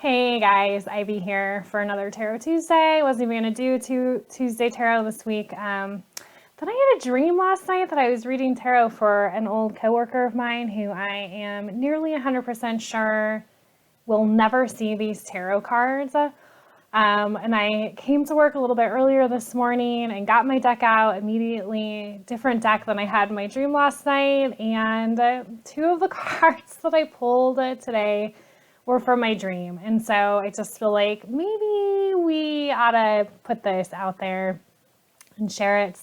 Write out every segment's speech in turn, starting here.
Hey guys, Ivy here for another Tarot Tuesday. Wasn't even going to do Tuesday Tarot this week. Then I had a dream last night that I was reading tarot for an old coworker of mine who I am nearly 100% sure will never see these tarot cards. And I came to work a little bit earlier this morning and got my deck out immediately. Different deck than I had in my dream last night. And two of the cards that I pulled today were from my dream. And so I just feel like maybe we ought to put this out there and share it.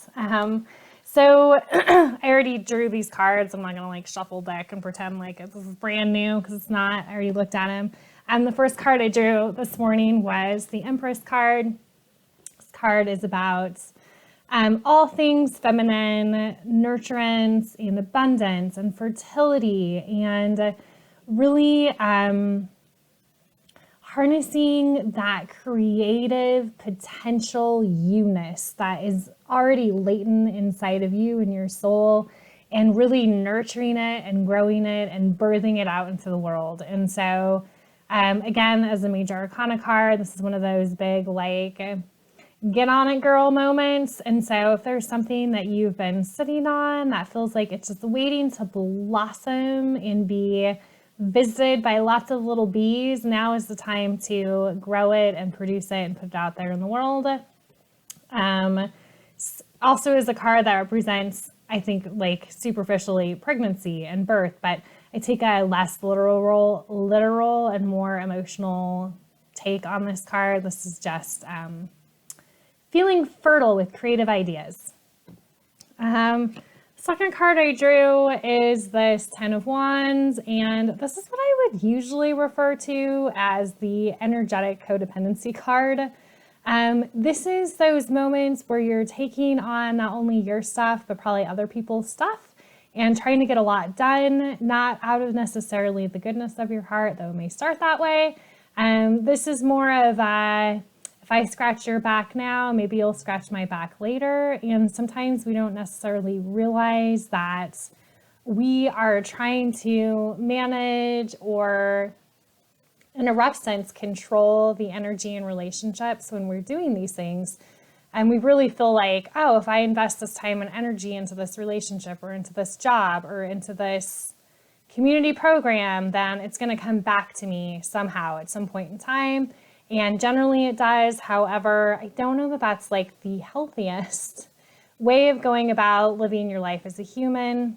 So I already drew these cards. I'm not going to like shuffle deck and pretend like this is brand new because it's not. I already looked at them. And the first card I drew this morning was the Empress card. This card is about all things feminine, nurturance and abundance and fertility and really harnessing that creative potential you-ness that is already latent inside of you and your soul, and really nurturing it and growing it and birthing it out into the world. And so again, as a major arcana card, this is one of those big like get on it girl moments. And so if there's something that you've been sitting on that feels like it's just waiting to blossom and be visited by lots of little bees, now is the time to grow it and produce it and put it out there in the world. Also is a card that represents, I think, like superficially pregnancy and birth, but I take a less literal and more emotional take on this card. This is just feeling fertile with creative ideas. Second card I drew is this Ten of Wands, and this is what I would usually refer to as the energetic codependency card. This is those moments where you're taking on not only your stuff, but probably other people's stuff and trying to get a lot done, not out of necessarily the goodness of your heart, though it may start that way. This is more of a, if I scratch your back now, maybe you'll scratch my back later. And sometimes we don't necessarily realize that we are trying to manage or, in a rough sense, control the energy in relationships when we're doing these things. And we really feel like, oh, if I invest this time and energy into this relationship or into this job or into this community program, then it's going to come back to me somehow at some point in time. And generally it does. However, I don't know that that's like the healthiest way of going about living your life as a human.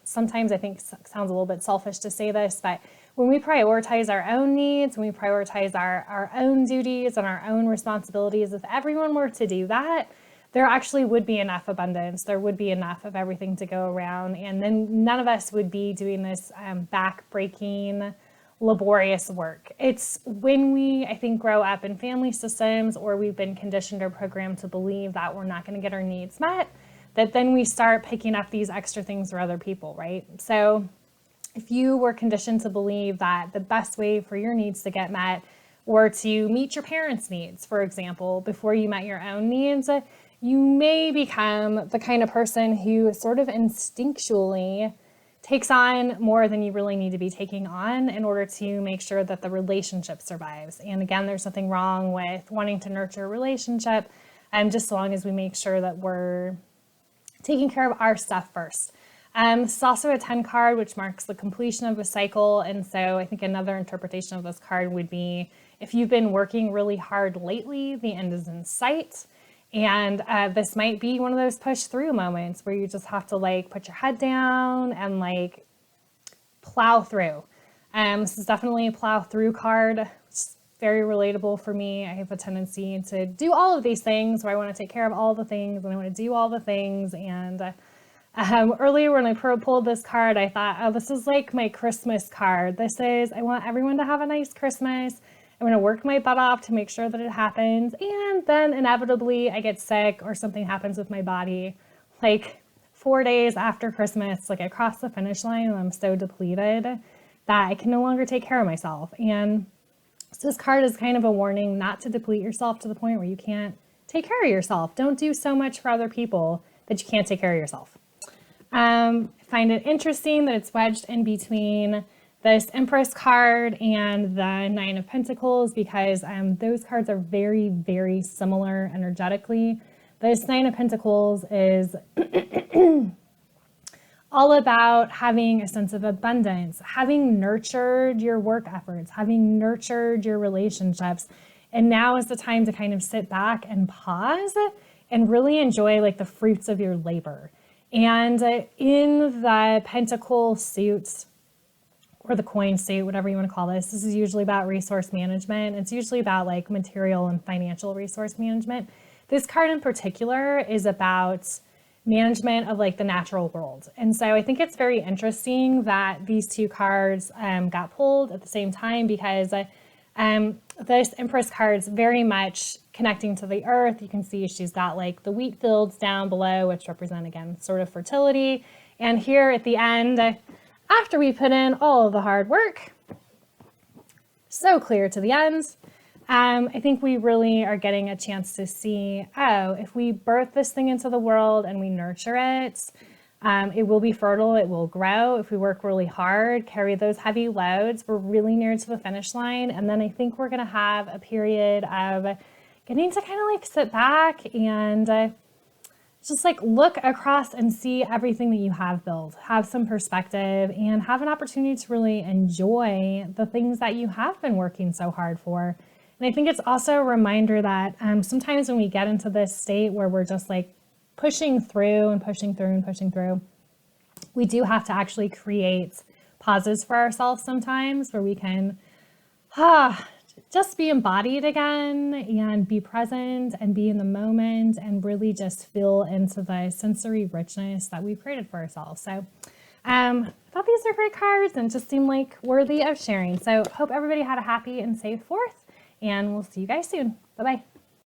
Sometimes I think it sounds a little bit selfish to say this, but when we prioritize our own needs, when we prioritize our own duties and our own responsibilities, if everyone were to do that, there actually would be enough abundance. There would be enough of everything to go around. And then none of us would be doing this back-breaking, laborious work. It's when we, I think, grow up in family systems or we've been conditioned or programmed to believe that we're not going to get our needs met, that then we start picking up these extra things for other people, right? So if you were conditioned to believe that the best way for your needs to get met were to meet your parents' needs, for example, before you met your own needs, you may become the kind of person who sort of instinctually takes on more than you really need to be taking on in order to make sure that the relationship survives. And again, there's nothing wrong with wanting to nurture a relationship, just as long as we make sure that we're taking care of our stuff first. This is also a 10 card, which marks the completion of a cycle. And so I think another interpretation of this card would be, if you've been working really hard lately, the end is in sight. And this might be one of those push through moments where you just have to like put your head down and like plow through. This is definitely a plow through card. It's very relatable for me. I have a tendency to do all of these things where I want to take care of all the things and I want to do all the things. And earlier when I pulled this card, I thought, oh, this is like my Christmas card. This is, I want everyone to have a nice Christmas. I'm going to work my butt off to make sure that it happens. And then inevitably I get sick or something happens with my body. Like 4 days after Christmas, like I cross the finish line and I'm so depleted that I can no longer take care of myself. And so this card is kind of a warning not to deplete yourself to the point where you can't take care of yourself. Don't do so much for other people that you can't take care of yourself. I find it interesting that it's wedged in between this Empress card and the Nine of Pentacles, because those cards are very, very similar energetically. This Nine of Pentacles is all about having a sense of abundance, having nurtured your work efforts, having nurtured your relationships. And now is the time to kind of sit back and pause and really enjoy like the fruits of your labor. And in the Pentacle suit, or the coin suit, whatever you want to call this is usually about resource management. It's usually about like material and financial resource management. This card in particular is about management of like the natural world. And so I think it's very interesting that these two cards got pulled at the same time, because this Empress card is very much connecting to the earth. You can see she's got like the wheat fields down below, which represent, again, sort of fertility. And here at the end, after we put in all of the hard work, so clear to the ends, I think we really are getting a chance to see, oh, if we birth this thing into the world and we nurture it, it will be fertile, it will grow. If we work really hard, carry those heavy loads, we're really near to the finish line. And then I think we're going to have a period of getting to kind of like sit back and just like look across and see everything that you have built, have some perspective, and have an opportunity to really enjoy the things that you have been working so hard for. And I think it's also a reminder that sometimes when we get into this state where we're just like pushing through and pushing through and pushing through, we do have to actually create pauses for ourselves sometimes where we can just be embodied again and be present and be in the moment and really just feel into the sensory richness that we've created for ourselves. So I thought these are great cards and just seemed like worthy of sharing. So hope everybody had a happy and safe 4th. And we'll see you guys soon. Bye-bye.